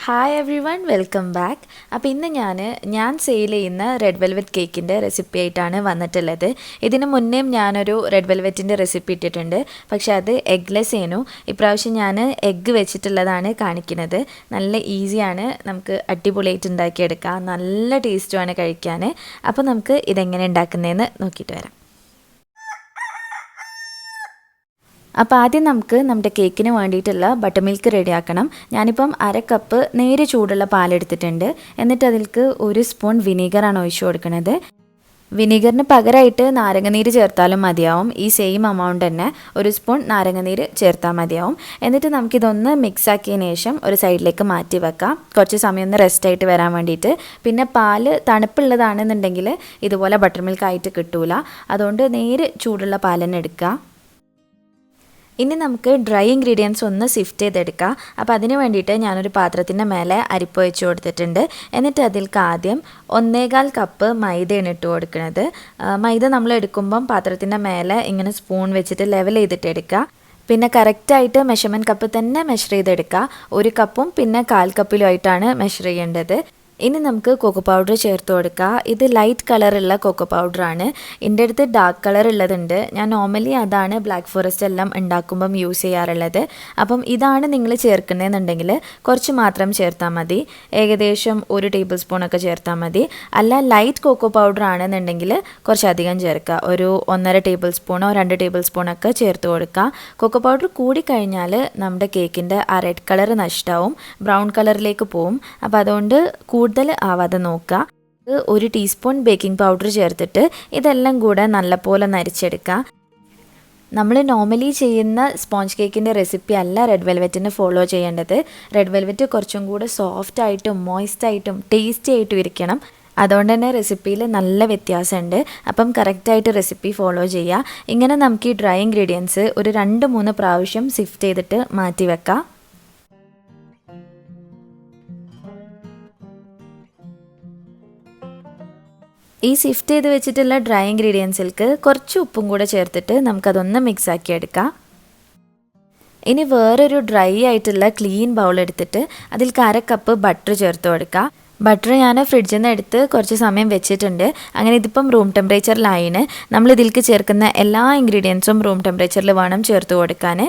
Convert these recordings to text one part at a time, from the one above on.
Hi every one, welcome back. അപ്പോൾ ഇന്ന് ഞാൻ സെയിൽ ചെയ്യുന്ന റെഡ് വെൽവെറ്റ് കേക്കിൻ്റെ റെസിപ്പി ആയിട്ടാണ് വന്നിട്ടുള്ളത്. ഇതിന് മുന്നേയും ഞാനൊരു റെഡ് വെൽവെറ്റിൻ്റെ റെസിപ്പി ഇട്ടിട്ടുണ്ട്, പക്ഷേ അത് എഗ്ലെസ് ചെയ്യുന്നു. ഇപ്രാവശ്യം ഞാൻ എഗ്ഗ് വെച്ചിട്ടുള്ളതാണ് കാണിക്കുന്നത്. നല്ല ഈസിയാണ്, നമുക്ക് അടിപൊളിയായിട്ട് ഉണ്ടാക്കിയെടുക്കാം, നല്ല ടേസ്റ്റുമാണ് കഴിക്കാൻ. അപ്പോൾ നമുക്ക് ഇതെങ്ങനെ ഉണ്ടാക്കുന്നതെന്ന് നോക്കിയിട്ട് വരാം. അപ്പോൾ ആദ്യം നമുക്ക് നമ്മുടെ കേക്കിന് വേണ്ടിയിട്ടുള്ള ബട്ടർ മിൽക്ക് റെഡിയാക്കണം. ഞാനിപ്പം 1/2 കപ്പ് നേരെ ചൂടുള്ള പാലെടുത്തിട്ടുണ്ട്. എന്നിട്ട് അതിലേക്ക് 1 സ്പൂൺ വിനീഗറാണ് ഒഴിച്ചു കൊടുക്കുന്നത്. വിനീഗറിന് പകരമായിട്ട് നാരങ്ങനീര് ചേർത്താലും മതിയാവും. ഈ സെയിം എമൗണ്ട് തന്നെ 1 സ്പൂൺ നാരങ്ങനീര് ചേർത്താൽ മതിയാവും. എന്നിട്ട് നമുക്കിതൊന്ന് മിക്സ് ആക്കിയതിന് ശേഷം ഒരു സൈഡിലേക്ക് മാറ്റി വെക്കാം, കുറച്ച് സമയം ഒന്ന് റെസ്റ്റ് ആയിട്ട് വരാൻ വേണ്ടിയിട്ട്. പിന്നെ പാല് തണുപ്പുള്ളതാണെന്നുണ്ടെങ്കിൽ ഇതുപോലെ ബട്ടർ മിൽക്ക് ആയിട്ട് കിട്ടൂല, അതുകൊണ്ട് നേരെ ചൂടുള്ള പാൽ തന്നെ എടുക്കുക. ഇനി നമുക്ക് ഡ്രൈ ഇൻഗ്രീഡിയൻസ് ഒന്ന് സിഫ്റ്റ് ചെയ്തെടുക്കാം. അപ്പോൾ അതിന് വേണ്ടിയിട്ട് ഞാനൊരു പാത്രത്തിൻ്റെ മേലെ അരിപ്പ് വെച്ച് കൊടുത്തിട്ടുണ്ട്. എന്നിട്ട് അതിലേക്ക് ആദ്യം 1.25 കപ്പ് മൈദയാണ് ഇട്ട് കൊടുക്കുന്നത്. മൈദ നമ്മൾ എടുക്കുമ്പം പാത്രത്തിൻ്റെ മേലെ ഇങ്ങനെ സ്പൂൺ വെച്ചിട്ട് ലെവൽ ചെയ്തിട്ട് എടുക്കുക. പിന്നെ കറക്റ്റായിട്ട് മെഷർമെൻറ്റ് കപ്പ് തന്നെ മെഷർ ചെയ്തെടുക്കുക. 1 കപ്പും പിന്നെ 1/4 കപ്പിലുമായിട്ടാണ് മെഷർ ചെയ്യേണ്ടത്. ഇനി നമുക്ക് കൊക്കോ പൗഡർ ചേർത്ത് കൊടുക്കുക. ഇത് ലൈറ്റ് കളറുള്ള കൊക്കോ പൗഡറാണ്. എൻ്റെ അടുത്ത് ഡാർക്ക് കളർ ഉള്ളതുണ്ട്. ഞാൻ നോർമലി അതാണ് ബ്ലാക്ക് ഫോറസ്റ്റ് എല്ലാം ഉണ്ടാക്കുമ്പം യൂസ് ചെയ്യാറുള്ളത്. അപ്പം ഇതാണ് നിങ്ങൾ ചേർക്കുന്നതെന്നുണ്ടെങ്കിൽ കുറച്ച് മാത്രം ചേർത്താൽ മതി, ഏകദേശം 1 ടേബിൾ സ്പൂണൊക്കെ ചേർത്താൽ മതി. അല്ല ലൈറ്റ് കൊക്കോ പൗഡർ ആണെന്നുണ്ടെങ്കിൽ കുറച്ചധികം ചേർക്കുക, ഒരു 1.5 ടേബിൾ സ്പൂണോ 2 ടേബിൾ സ്പൂണൊക്കെ ചേർത്ത് കൊടുക്കുക. കൊക്കോ പൗഡർ കൂടിക്കഴിഞ്ഞാൽ നമ്മുടെ കേക്കിൻ്റെ ആ റെഡ് കളർ നഷ്ടമാവും, ബ്രൗൺ കളറിലേക്ക് പോവും. അപ്പോൾ അതുകൊണ്ട് കൂടുതൽ ആവാതെ നോക്കുക. 1 ടീസ്പൂൺ ബേക്കിംഗ് പൗഡർ ചേർത്തിട്ട് ഇതെല്ലാം കൂടെ നല്ലപോലെ നരിച്ചെടുക്കുക. നമ്മൾ നോർമലി ചെയ്യുന്ന സ്പോഞ്ച് കേക്കിൻ്റെ റെസിപ്പി അല്ല റെഡ് വെൽവെറ്റിന് ഫോളോ ചെയ്യേണ്ടത്. റെഡ് വെൽവെറ്റ് കുറച്ചും കൂടെ സോഫ്റ്റായിട്ടും മോയ്സ്റ്റായിട്ടും ടേസ്റ്റി ആയിട്ടും ഇരിക്കണം. അതുകൊണ്ട് തന്നെ റെസിപ്പിയിൽ നല്ല വ്യത്യാസമുണ്ട്. അപ്പം കറക്റ്റായിട്ട് റെസിപ്പി ഫോളോ ചെയ്യുക. ഇങ്ങനെ നമുക്ക് ഈ ഡ്രൈ ഇൻഗ്രീഡിയൻസ് ഒരു 2-3 പ്രാവശ്യം സിഫ്റ്റ് ചെയ്തിട്ട് മാറ്റി വെക്കാം. ഈ സിഫ്റ്റ് ചെയ്ത് വെച്ചിട്ടുള്ള ഡ്രൈ ഇൻഗ്രീഡിയൻസിലേക്ക് കുറച്ച് ഉപ്പും കൂടെ ചേർത്തിട്ട് നമുക്കതൊന്ന് മിക്സ് ആക്കി എടുക്കാം. ഇനി വേറൊരു ഡ്രൈ ആയിട്ടുള്ള ക്ലീൻ ബൗൾ എടുത്തിട്ട് അതിൽ 1/2 കപ്പ് ബട്ടർ ചേർത്ത് കൊടുക്കുക. ബട്ടർ ഞാൻ ഫ്രിഡ്ജിൽ നിന്ന് എടുത്ത് കുറച്ച് സമയം വെച്ചിട്ടുണ്ട്. അങ്ങനെ ഇതിപ്പം റൂം ടെമ്പറേച്ചറിലായിന്. നമ്മൾ ഇതിലേക്ക് ചേർക്കുന്ന എല്ലാ ഇൻഗ്രീഡിയൻസും റൂം ടെമ്പറേച്ചറിൽ വേണം ചേർത്ത് കൊടുക്കാൻ.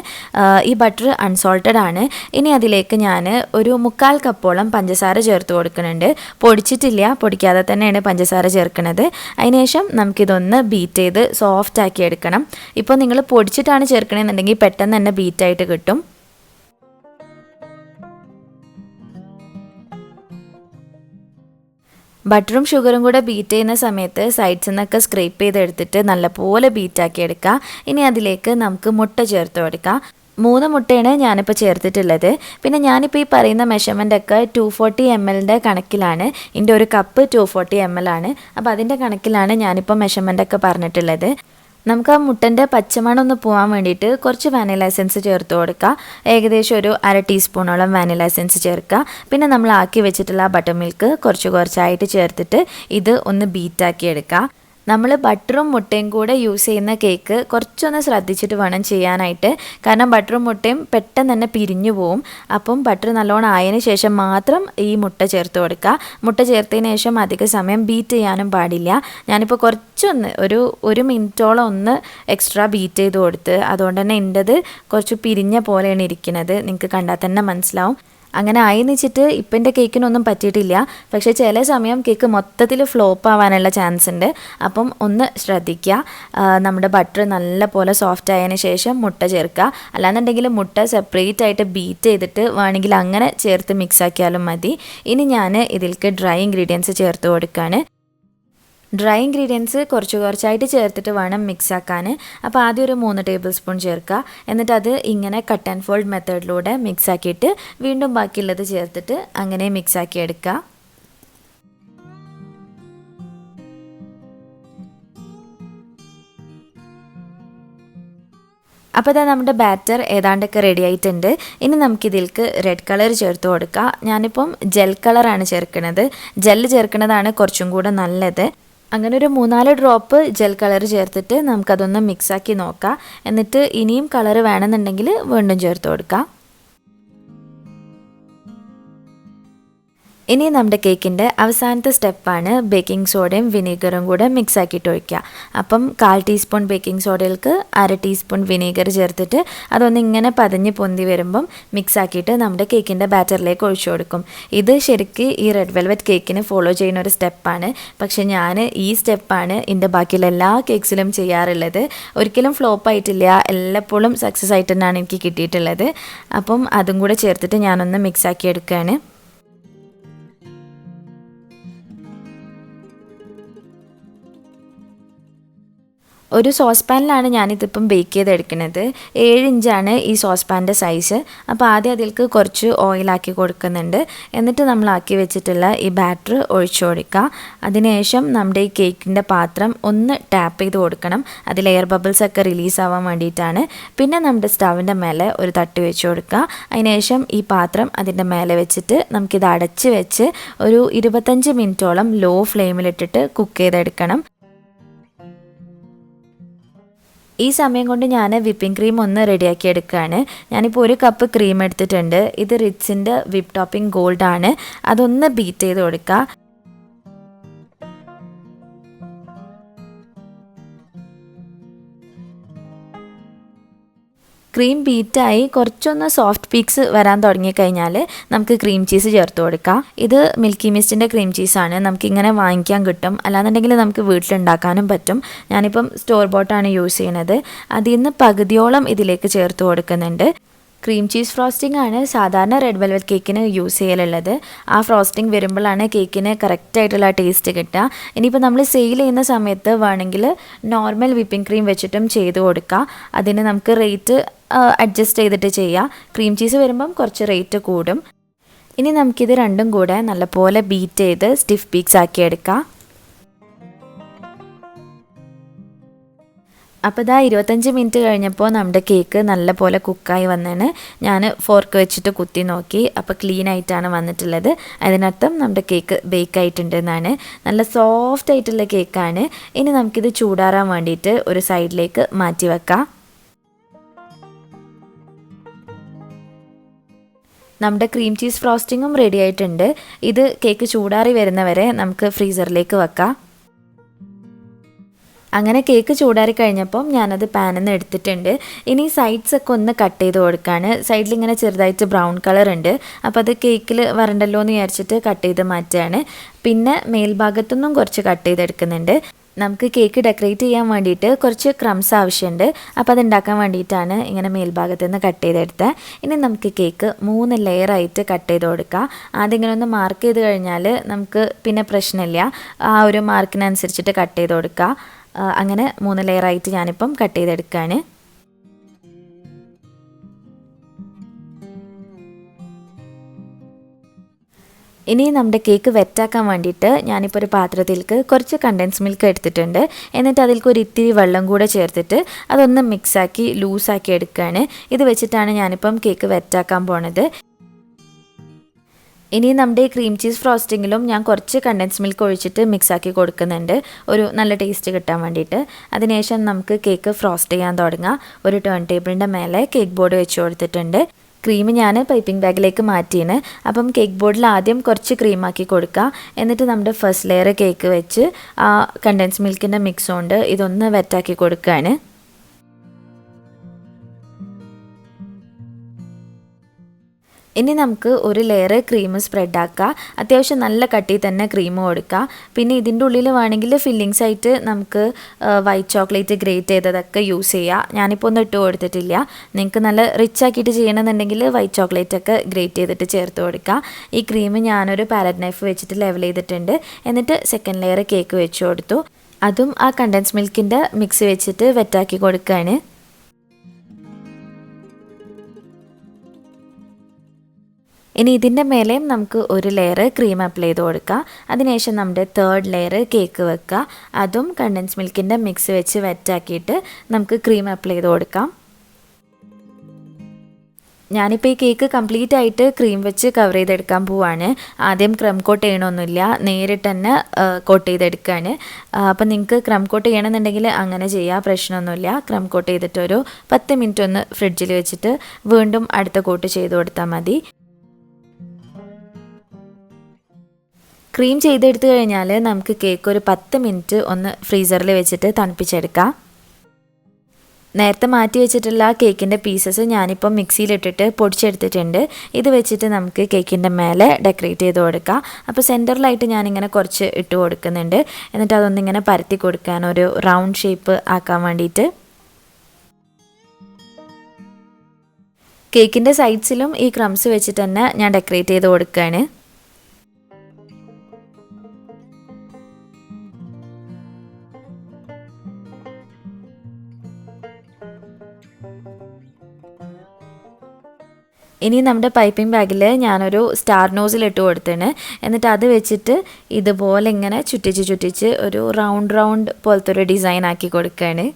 ഈ ബട്ടർ അൺസോൾട്ടഡ് ആണ്. ഇനി അതിലേക്ക് ഞാൻ ഒരു 1/4 കപ്പോളം പഞ്ചസാര ചേർത്ത് കൊടുക്കുന്നുണ്ട്. പൊടിച്ചിട്ടില്ല, പൊടിക്കാതെ തന്നെയാണ് പഞ്ചസാര ചേർക്കുന്നത്. അതിനുശേഷം നമുക്കിതൊന്ന് ബീറ്റ് ചെയ്ത് സോഫ്റ്റ് ആക്കി എടുക്കണം. ഇപ്പോൾ നിങ്ങൾ പൊടിച്ചിട്ടാണ് ചേർക്കണമെന്നുണ്ടെങ്കിൽ പെട്ടെന്ന് തന്നെ ബീറ്റായിട്ട് കിട്ടും. ബട്ടറും ഷുഗറും കൂടെ ബീറ്റ് ചെയ്യുന്ന സമയത്ത് സൈഡ്സിൽ നിന്നൊക്കെ സ്ക്രേപ്പ് ചെയ്തെടുത്തിട്ട് നല്ലപോലെ ബീറ്റാക്കി എടുക്കുക. ഇനി അതിലേക്ക് നമുക്ക് മുട്ട ചേർത്ത് കൊടുക്കാം. 3 മുട്ടയാണ് ഞാനിപ്പോൾ ചേർത്തിട്ടുള്ളത്. പിന്നെ ഞാനിപ്പോൾ ഈ പറയുന്ന മെഷർമെൻ്റൊക്കെ 240 ml കണക്കിലാണ്. എൻ്റെ 1 കപ്പ് 240 ml ആണ്. അപ്പോൾ അതിൻ്റെ കണക്കിലാണ് ഞാനിപ്പോൾ മെഷർമെൻ്റൊക്കെ പറഞ്ഞിട്ടുള്ളത്. നമുക്ക് ആ മുട്ടൻ്റെ പച്ചമണം ഒന്ന് പോകാൻ വേണ്ടിയിട്ട് കുറച്ച് വാനില എസൻസ് ചേർത്ത് കൊടുക്കുക. ഏകദേശം ഒരു 1/2 ടീസ്പൂണോളം വാനില എസൻസ് ചേർക്കുക. പിന്നെ നമ്മൾ ആക്കി വെച്ചിട്ടുള്ള ബട്ടർ മിൽക്ക് കുറച്ചായിട്ട് ചേർത്തിട്ട് ഇത് ഒന്ന് ബീറ്റാക്കി എടുക്കുക. നമ്മൾ ബട്ടറും മുട്ടയും കൂടെ യൂസ് ചെയ്യുന്ന കേക്ക് കുറച്ചൊന്ന് ശ്രദ്ധിച്ചിട്ട് വേണം ചെയ്യാനായിട്ട്. കാരണം ബട്ടറും മുട്ടയും പെട്ടെന്ന് തന്നെ പിരിഞ്ഞു പോവും. അപ്പം ബട്ടർ നല്ലോണം ആയതിന് ശേഷം മാത്രം ഈ മുട്ട ചേർത്ത് കൊടുക്കുക. മുട്ട ചേർത്തതിന് ശേഷം അധിക സമയം ബീറ്റ് ചെയ്യാനും പാടില്ല. ഞാനിപ്പോൾ കുറച്ചൊന്ന് ഒരു മിനിറ്റോളം ഒന്ന് എക്സ്ട്രാ ബീറ്റ് ചെയ്ത് കൊടുത്ത്, അതുകൊണ്ട് തന്നെ എൻ്റെത് കുറച്ച് പിരിഞ്ഞ പോലെയാണ് ഇരിക്കുന്നത്. നിങ്ങൾക്ക് കണ്ടാൽ തന്നെ മനസ്സിലാവും. അങ്ങനെ ആയിന്ന് വെച്ചിട്ട് ഇപ്പം എൻ്റെ കേക്കിനൊന്നും പറ്റിയിട്ടില്ല. പക്ഷേ ചില സമയം കേക്ക് മൊത്തത്തിൽ ഫ്ലോപ്പ് ആവാനുള്ള ചാൻസ് ഉണ്ട്. അപ്പം ഒന്ന് ശ്രദ്ധിക്കുക. നമ്മുടെ ബട്ടർ നല്ല പോലെ സോഫ്റ്റ് ആയതിന് ശേഷം മുട്ട ചേർക്കുക. അല്ലാന്നുണ്ടെങ്കിൽ മുട്ട സെപ്പറേറ്റ് ആയിട്ട് ബീറ്റ് ചെയ്തിട്ട് വേണമെങ്കിൽ അങ്ങനെ ചേർത്ത് മിക്സ് ആക്കിയാലും മതി. ഇനി ഞാൻ ഇതിലേക്ക് ഡ്രൈ ഇൻഗ്രീഡിയൻസ് ചേർത്ത് കൊടുക്കുകയാണ്. ഡ്രൈ ഇൻഗ്രീഡിയൻസ് കുറച്ചായിട്ട് ചേർത്തിട്ട് വേണം മിക്സ് ആക്കാൻ. അപ്പോൾ ആദ്യം ഒരു 3 ടേബിൾ സ്പൂൺ ചേർക്കുക. എന്നിട്ട് അത് ഇങ്ങനെ കട്ട് ആൻഡ് ഫോൾഡ് മെത്തേഡിലൂടെ മിക്സ് ആക്കിയിട്ട് വീണ്ടും ബാക്കിയുള്ളത് ചേർത്തിട്ട് അങ്ങനെ മിക്സ് ആക്കി എടുക്കുക. അപ്പോൾ ഇതാ നമ്മുടെ ബാറ്റർ ഏതാണ്ടൊക്കെ റെഡി ആയിട്ടുണ്ട്. ഇനി നമുക്കിതിലേക്ക് റെഡ് കളർ ചേർത്ത് കൊടുക്കുക. ഞാനിപ്പം ജെൽ കളറാണ് ചേർക്കുന്നത്. ജെല്ല് ചേർക്കുന്നതാണ് കുറച്ചും കൂടെ നല്ലത്. അങ്ങനെ ഒരു 3-4 ഡ്രോപ്പ് ജെൽ കളർ ചേർത്തിട്ട് നമുക്കതൊന്ന് മിക്സാക്കി നോക്കാം. എന്നിട്ട് ഇനിയും കളർ വേണമെന്നുണ്ടെങ്കിൽ വീണ്ടും ചേർത്ത് കൊടുക്കാം. ഇനി നമ്മുടെ കേക്കിൻ്റെ അവസാനത്തെ സ്റ്റെപ്പാണ് ബേക്കിംഗ് സോഡയും വിനീഗറും കൂടെ മിക്സ് ആക്കിയിട്ട് ഒഴിക്കുക. അപ്പം 1/4 ടീസ്പൂൺ ബേക്കിംഗ് സോഡയിലേക്ക് 1/2 ടീസ്പൂൺ വിനീഗർ ചേർത്തിട്ട് അതൊന്ന് ഇങ്ങനെ പതഞ്ഞ് പൊന്തി വരുമ്പം മിക്സ് ആക്കിയിട്ട് നമ്മുടെ കേക്കിൻ്റെ ബാറ്ററിലേക്ക് ഒഴിച്ചു കൊടുക്കും. ഇത് ശരിക്ക് ഈ റെഡ് വെൽവെറ്റ് കേക്കിന് ഫോളോ ചെയ്യുന്ന ഒരു സ്റ്റെപ്പാണ്. പക്ഷെ ഞാൻ ഈ സ്റ്റെപ്പാണ് എൻ്റെ ബാക്കിയുള്ള എല്ലാ കേക്ക്സിലും ചെയ്യാറുള്ളത്. ഒരിക്കലും ഫ്ലോപ്പ് ആയിട്ടില്ല, എല്ലായ്പ്പോഴും സക്സസ് ആയിട്ട് തന്നെയാണ് എനിക്ക് കിട്ടിയിട്ടുള്ളത്. അപ്പം അതും കൂടെ ചേർത്തിട്ട് ഞാനൊന്ന് മിക്സ് ആക്കി എടുക്കുകയാണ്. ഒരു സോസ് പാനിലാണ് ഞാനിതിപ്പം ബേക്ക് ചെയ്തെടുക്കുന്നത്. 7 ഇഞ്ചാണ് ഈ സോസ് പാനിൻ്റെ സൈസ്. അപ്പോൾ ആദ്യം അതിലേക്ക് കുറച്ച് ഓയിലാക്കി കൊടുക്കുന്നുണ്ട്. എന്നിട്ട് നമ്മളാക്കി വെച്ചിട്ടുള്ള ഈ ബാറ്റർ ഒഴിച്ചു കൊടുക്കുക. അതിനുശേഷം നമ്മുടെ ഈ കേക്കിൻ്റെ പാത്രം ഒന്ന് ടാപ്പ് ചെയ്ത് കൊടുക്കണം. അതിൽ എയർ ബബിൾസ് ഒക്കെ റിലീസ് ആവാൻ വേണ്ടിയിട്ടാണ്. പിന്നെ നമ്മുടെ സ്റ്റവിൻ്റെ മേലെ ഒരു തട്ട് വെച്ച് കൊടുക്കുക. അതിനുശേഷം ഈ പാത്രം അതിൻ്റെ മേലെ വെച്ചിട്ട് നമുക്കിത് അടച്ച് വെച്ച് ഒരു 25 മിനിറ്റോളം ലോ ഫ്ലെയിമിലിട്ടിട്ട് കുക്ക് ചെയ്തെടുക്കണം. ഈ സമയം കൊണ്ട് ഞാൻ വിപ്പിംഗ് ക്രീം ഒന്ന് റെഡിയാക്കി എടുക്കുകയാണ്. ഞാനിപ്പോൾ 1 കപ്പ് ക്രീം എടുത്തിട്ടുണ്ട്. ഇത് റിറ്റ്സിൻ്റെ വിപ്പ് ടോപ്പിംഗ് ഗോൾഡ് ആണ്. അതൊന്ന് ബീറ്റ് ചെയ്ത് കൊടുക്കുക. ക്രീം ബീറ്റായി കുറച്ചൊന്ന് സോഫ്റ്റ് പീക്സ് വരാൻ തുടങ്ങിക്കഴിഞ്ഞാൽ നമുക്ക് ക്രീം ചീസ് ചേർത്ത് കൊടുക്കാം. ഇത് മിൽക്കി മിസ്റ്റിൻ്റെ ക്രീം ചീസാണ്. നമുക്കിങ്ങനെ വാങ്ങിക്കാൻ കിട്ടും, അല്ലാന്നുണ്ടെങ്കിൽ നമുക്ക് വീട്ടിലുണ്ടാക്കാനും പറ്റും. ഞാനിപ്പം സ്റ്റോർ ബോട്ടാണ് യൂസ് ചെയ്യുന്നത്. അതിൽ നിന്ന് പകുതിയോളം ഇതിലേക്ക് ചേർത്ത് കൊടുക്കുന്നുണ്ട്. ക്രീം ചീസ് ഫ്രോസ്റ്റിംഗ് ആണ് സാധാരണ റെഡ് വെൽവെറ്റ് കേക്കിന് യൂസ് ചെയ്യലുള്ളത്. ആ ഫ്രോസ്റ്റിംഗ് വരുമ്പോഴാണ് കേക്കിന് കറക്റ്റായിട്ടുള്ള ടേസ്റ്റ് കിട്ടുക. ഇനിയിപ്പോൾ നമ്മൾ സെയിൽ ചെയ്യുന്ന സമയത്ത് വേണമെങ്കിൽ നോർമൽ വിപ്പിംഗ് ക്രീം വെച്ചിട്ടും ചെയ്ത് കൊടുക്കുക. അതിന് നമുക്ക് റേറ്റ് അഡ്ജസ്റ്റ് ചെയ്തിട്ട് ചെയ്യാം. ക്രീം ചീസ് വരുമ്പം കുറച്ച് റേറ്റ് കൂടും. ഇനി നമുക്കിത് രണ്ടും കൂടെ നല്ലപോലെ ബീറ്റ് ചെയ്ത് സ്റ്റിഫ് പീക്സ് ആക്കി എടുക്കാം. അപ്പോൾ ഇതാ 25 മിനിറ്റ് കഴിഞ്ഞപ്പോൾ നമ്മുടെ കേക്ക് നല്ലപോലെ കുക്കായി വന്നതാണ്. ഞാൻ ഫോർക്ക് വെച്ചിട്ട് കുത്തി നോക്കി. അപ്പോൾ ക്ലീൻ ആയിട്ടാണ് വന്നിട്ടുള്ളത്. അതിനർത്ഥം നമ്മുടെ കേക്ക് ബേക്ക് ആയിട്ടുണ്ട് എന്നാണ്. നല്ല സോഫ്റ്റ് ആയിട്ടുള്ള കേക്കാണ്. ഇനി നമുക്കിത് ചൂടാറാൻ വേണ്ടിയിട്ട് ഒരു സൈഡിലേക്ക് മാറ്റി വെക്കാം. നമ്മുടെ ക്രീം ചീസ് ഫ്രോസ്റ്റിങ്ങും റെഡി ആയിട്ടുണ്ട്. ഇത് കേക്ക് ചൂടാറി വരുന്നവരെ നമുക്ക് ഫ്രീസറിലേക്ക് വെക്കാം. അങ്ങനെ കേക്ക് ചൂടാറി കഴിഞ്ഞപ്പം ഞാനത് പാനിൽ നിന്ന് എടുത്തിട്ടുണ്ട്. ഇനി സൈഡ്സൊക്കെ ഒന്ന് കട്ട് ചെയ്ത് കൊടുക്കുകയാണ്. സൈഡിൽ ഇങ്ങനെ ചെറുതായിട്ട് ബ്രൗൺ കളർ ഉണ്ട്. അപ്പോൾ അത് കേക്കിൽ വരണ്ടല്ലോ എന്ന് വിചാരിച്ചിട്ട് കട്ട് ചെയ്ത് മാറ്റുകയാണ്. പിന്നെ മേൽഭാഗത്തുനിന്നും കുറച്ച് കട്ട് ചെയ്തെടുക്കുന്നുണ്ട്. നമുക്ക് കേക്ക് ഡെക്കറേറ്റ് ചെയ്യാൻ വേണ്ടിയിട്ട് കുറച്ച് ക്രംസ് ആവശ്യമുണ്ട്. അപ്പോൾ അത് ഉണ്ടാക്കാൻ വേണ്ടിയിട്ടാണ് ഇങ്ങനെ മേൽഭാഗത്ത് നിന്ന് കട്ട് ചെയ്തെടുത്തത്. ഇനി നമുക്ക് കേക്ക് 3 ലെയറായിട്ട് കട്ട് ചെയ്ത് കൊടുക്കാം. ആദ്യം ഇങ്ങനെ ഒന്ന് മാർക്ക് ചെയ്ത് കഴിഞ്ഞാൽ നമുക്ക് പിന്നെ പ്രശ്നമില്ല. ആ ഒരു മാർക്കിനനുസരിച്ചിട്ട് കട്ട് ചെയ്ത് കൊടുക്കുക. അങ്ങനെ 3 ലെയറായിട്ട് ഞാനിപ്പം കട്ട് ചെയ്തെടുക്കുകയാണ്. ഇനി നമ്മുടെ കേക്ക് വെറ്റാക്കാൻ വേണ്ടിയിട്ട് ഞാനിപ്പോൾ ഒരു പാത്രത്തിലേക്ക് കുറച്ച് കണ്ടൻസ് മിൽക്ക് എടുത്തിട്ടുണ്ട്. എന്നിട്ട് അതിലേക്ക് ഒരു ഇത്തിരി വെള്ളം കൂടെ ചേർത്തിട്ട് അതൊന്ന് മിക്സാക്കി ലൂസാക്കി എടുക്കുകയാണ്. ഇത് വെച്ചിട്ടാണ് ഞാനിപ്പം കേക്ക് വെറ്റാക്കാൻ പോണത്. ഇനി നമ്മുടെ ക്രീം ചീസ് ഫ്രോസ്റ്റിങ്ങിലും ഞാൻ കുറച്ച് കണ്ടൻസ് മിൽക്ക് ഒഴിച്ചിട്ട് മിക്സാക്കി കൊടുക്കുന്നുണ്ട്, ഒരു നല്ല ടേസ്റ്റ് കിട്ടാൻ വേണ്ടിയിട്ട്. അതിനുശേഷം നമുക്ക് കേക്ക് ഫ്രോസ്റ്റ് ചെയ്യാൻ തുടങ്ങാം. ഒരു ടേൺ ടേബിളിൻ്റെ മേലെ കേക്ക് ബോർഡ് വെച്ച് കൊടുത്തിട്ടുണ്ട്. ക്രീം ഞാൻ പൈപ്പിംഗ് ബാഗിലേക്ക് മാറ്റിയാണ്. അപ്പം കേക്ക് ബോർഡിൽ ആദ്യം കുറച്ച് ക്രീമാക്കി കൊടുക്കുക. എന്നിട്ട് നമ്മുടെ ഫസ്റ്റ് ലെയർ കേക്ക് വെച്ച് ആ കണ്ടൻസ് മിൽക്കിൻ്റെ മിക്സ് കൊണ്ട് ഇതൊന്ന് വെറ്റാക്കി കൊടുക്കുകയാണ്. ഇനി നമുക്ക് ഒരു ലെയർ ക്രീം സ്പ്രെഡാക്കുക. അത്യാവശ്യം നല്ല കട്ടി തന്നെ ക്രീം കൊടുക്കുക. പിന്നെ ഇതിൻ്റെ ഉള്ളിൽ വേണമെങ്കിൽ ഫില്ലിങ്സ് ആയിട്ട് നമുക്ക് വൈറ്റ് ചോക്ലേറ്റ് ഗ്രേറ്റ് ചെയ്തതൊക്കെ യൂസ് ചെയ്യുക. ഞാനിപ്പോൾ ഒന്നും ഇട്ട് കൊടുത്തിട്ടില്ല. നിങ്ങൾക്ക് നല്ല റിച്ച് ആക്കിയിട്ട് ചെയ്യണമെന്നുണ്ടെങ്കിൽ വൈറ്റ് ചോക്ലേറ്റ് ഒക്കെ ഗ്രേറ്റ് ചെയ്തിട്ട് ചേർത്ത് കൊടുക്കുക. ഈ ക്രീം ഞാനൊരു പാലറ്റ് നൈഫ് വെച്ചിട്ട് ലെവൽ ചെയ്തിട്ടുണ്ട്. എന്നിട്ട് സെക്കൻഡ് ലെയർ കേക്ക് വെച്ച് കൊടുത്തു. അതും ആ കണ്ടൻസ് മിൽക്കിൻ്റെ മിക്സ് വെച്ചിട്ട് വെറ്റാക്കി കൊടുക്കുകയാണ്. ഇനി ഇതിൻ്റെ മേലെയും നമുക്ക് ഒരു ലെയർ ക്രീം അപ്ലൈ ചെയ്ത് കൊടുക്കുക. അതിനുശേഷം നമ്മുടെ തേർഡ് ലെയർ കേക്ക് വെക്കുക. അതും കണ്ടൻസ് മിൽക്കിൻ്റെ മിക്സ് വെച്ച് വെറ്റാക്കിയിട്ട് നമുക്ക് ക്രീം അപ്ലൈ ചെയ്ത് കൊടുക്കാം. ഞാനിപ്പോൾ ഈ കേക്ക് കംപ്ലീറ്റ് ആയിട്ട് ക്രീം വെച്ച് കവർ ചെയ്തെടുക്കാൻ പോവാണ്. ആദ്യം ക്രം കോട്ട് ചെയ്യണമൊന്നുമില്ല, നേരിട്ട് തന്നെ കോട്ട് ചെയ്തെടുക്കുകയാണ്. അപ്പം നിങ്ങൾക്ക് ക്രം കോട്ട് ചെയ്യണമെന്നുണ്ടെങ്കിൽ അങ്ങനെ ചെയ്യാം, പ്രശ്നമൊന്നുമില്ല. ക്രം കോട്ട് ചെയ്തിട്ടൊരു 10 മിനിറ്റ് ഒന്ന് ഫ്രിഡ്ജിൽ വെച്ചിട്ട് വീണ്ടും അടുത്ത കോട്ട് ചെയ്ത് കൊടുത്താൽ മതി. ക്രീം ചെയ്തെടുത്ത് കഴിഞ്ഞാൽ നമുക്ക് കേക്ക് ഒരു 10 മിനിറ്റ് ഒന്ന് ഫ്രീസറിൽ വെച്ചിട്ട് തണുപ്പിച്ചെടുക്കാം. നേരത്തെ മാറ്റി വെച്ചിട്ടുള്ള കേക്കിൻ്റെ പീസസ് ഞാനിപ്പം മിക്സിയിലിട്ടിട്ട് പൊടിച്ചെടുത്തിട്ടുണ്ട്. ഇത് വെച്ചിട്ട് നമുക്ക് കേക്കിൻ്റെ മേലെ ഡെക്കറേറ്റ് ചെയ്ത് കൊടുക്കാം. അപ്പോൾ സെൻറ്ററിലായിട്ട് ഞാനിങ്ങനെ കുറച്ച് ഇട്ട് കൊടുക്കുന്നുണ്ട്. എന്നിട്ട് അതൊന്നിങ്ങനെ പരത്തി കൊടുക്കാൻ, ഒരു റൗണ്ട് ഷേപ്പ് ആക്കാൻ വേണ്ടിയിട്ട്. കേക്കിൻ്റെ സൈഡ്സിലും ഈ ക്രംസ് വെച്ചിട്ട് തന്നെ ഞാൻ ഡെക്കറേറ്റ് ചെയ്ത് കൊടുക്കുകയാണ്. ഇനി നമ്മുടെ പൈപ്പിംഗ് ബാഗിൽ ഞാനൊരു സ്റ്റാർ നോസിൽ ഇട്ട് കൊടുത്തേണ്. എന്നിട്ട് അത് വെച്ചിട്ട് ഇതുപോലെ ഇങ്ങനെ ചുറ്റിച്ച് ഒരു റൗണ്ട് പോലത്തെ ഒരു ഡിസൈൻ ആക്കി കൊടുക്കുകയാണ്.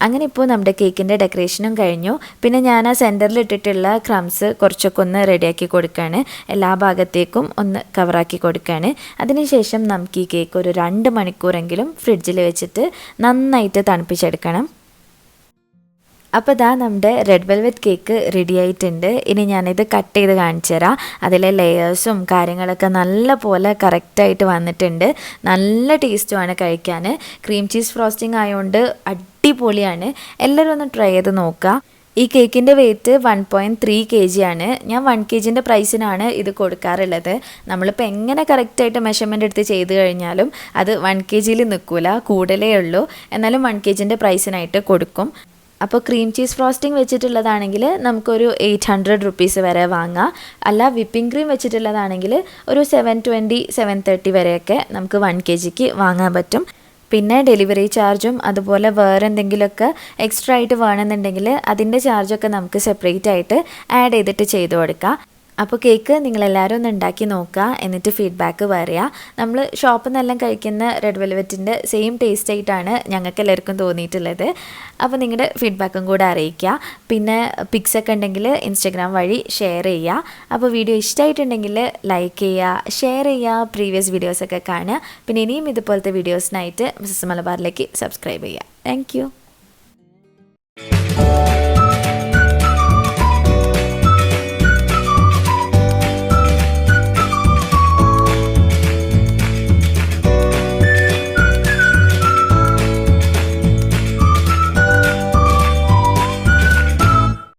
അങ്ങനെ ഇപ്പോൾ നമ്മുടെ കേക്കിൻ്റെ ഡെക്കറേഷനും കഴിഞ്ഞു. പിന്നെ ഞാൻ ആ സെൻറ്ററിൽ ഇട്ടിട്ടുള്ള ക്രംസ് കുറച്ചൊക്കെ ഒന്ന് റെഡിയാക്കി കൊടുക്കുകയാണ്. എല്ലാ ഭാഗത്തേക്കും ഒന്ന് കവറാക്കി കൊടുക്കുകയാണ്. അതിനുശേഷം നമുക്ക് ഈ കേക്ക് ഒരു 2 മണിക്കൂറെങ്കിലും ഫ്രിഡ്ജിൽ വെച്ചിട്ട് നന്നായിട്ട് തണുപ്പിച്ചെടുക്കണം. അപ്പോൾ ഇതാ നമ്മുടെ റെഡ് വെൽവെറ്റ് കേക്ക് റെഡി ആയിട്ടുണ്ട്. ഇനി ഞാനിത് കട്ട് ചെയ്ത് കാണിച്ചു തരാം. അതിലെ ലെയേഴ്സും കാര്യങ്ങളൊക്കെ നല്ല പോലെ കറക്റ്റായിട്ട് വന്നിട്ടുണ്ട്. നല്ല ടേസ്റ്റുമാണ് കഴിക്കാൻ. ക്രീം ചീസ് ഫ്രോസ്റ്റിംഗ് ആയതുകൊണ്ട് അടിപൊളിയാണ്. എല്ലാവരും ഒന്ന് ട്രൈ ചെയ്ത് നോക്കുക. ഈ കേക്കിൻ്റെ വെയ്റ്റ് 1.3 kg ആണ്. ഞാൻ 1 kgൻ്റെ പ്രൈസിനാണ് ഇത് കൊടുക്കാറുള്ളത്. നമ്മളിപ്പോൾ എങ്ങനെ കറക്റ്റായിട്ട് മെഷർമെൻ്റ് എടുത്ത് ചെയ്ത് കഴിഞ്ഞാലും അത് 1 kgയിൽ നിൽക്കില്ല, കൂടുതലേ ഉള്ളൂ. എന്നാലും 1 kgൻ്റെ പ്രൈസിനായിട്ട് കൊടുക്കും. അപ്പോൾ ക്രീം ചീസ് ഫ്രോസ്റ്റിംഗ് വെച്ചിട്ടുള്ളതാണെങ്കിൽ നമുക്കൊരു 800 റുപ്പീസ് വരെ വാങ്ങാം. അല്ല വിപ്പിംഗ് ക്രീം വെച്ചിട്ടുള്ളതാണെങ്കിൽ ഒരു 720, 730 വരെയൊക്കെ നമുക്ക് 1 kgക്ക് വാങ്ങാൻ പറ്റും. പിന്നെ ഡെലിവറി ചാർജും അതുപോലെ വേറെ എന്തെങ്കിലുമൊക്കെ എക്സ്ട്രാ ആയിട്ട് വേണമെന്നുണ്ടെങ്കിൽ അതിൻ്റെ ചാർജൊക്കെ നമുക്ക് സെപ്പറേറ്റ് ആയിട്ട് ആഡ് ചെയ്തിട്ട് ചെയ്ത് കൊടുക്കാം. അപ്പോൾ കേക്ക് നിങ്ങളെല്ലാവരും ഒന്ന് ഉണ്ടാക്കി നോക്കുക, എന്നിട്ട് ഫീഡ്ബാക്ക് പറയുക. നമ്മൾ ഷോപ്പിൽ നിന്നെല്ലാം കഴിക്കുന്ന റെഡ് വെൽവെറ്റിൻ്റെ സെയിം ടേസ്റ്റ് ആയിട്ടാണ് ഞങ്ങൾക്ക് എല്ലാവർക്കും തോന്നിയിട്ടുള്ളത്. അപ്പോൾ നിങ്ങളുടെ ഫീഡ്ബാക്കും കൂടെ അറിയിക്കുക. പിന്നെ പിക്സൊക്കെ ഉണ്ടെങ്കിൽ ഇൻസ്റ്റഗ്രാം വഴി ഷെയർ ചെയ്യുക. അപ്പോൾ വീഡിയോ ഇഷ്ടമായിട്ടുണ്ടെങ്കിൽ ലൈക്ക് ചെയ്യുക, ഷെയർ ചെയ്യുക, പ്രീവിയസ് വീഡിയോസൊക്കെ കാണുക. പിന്നെ ഇനിയും ഇതുപോലത്തെ വീഡിയോസിനായിട്ട് മിസ്സസ് മലബാറിലേക്ക് സബ്സ്ക്രൈബ് ചെയ്യുക. താങ്ക്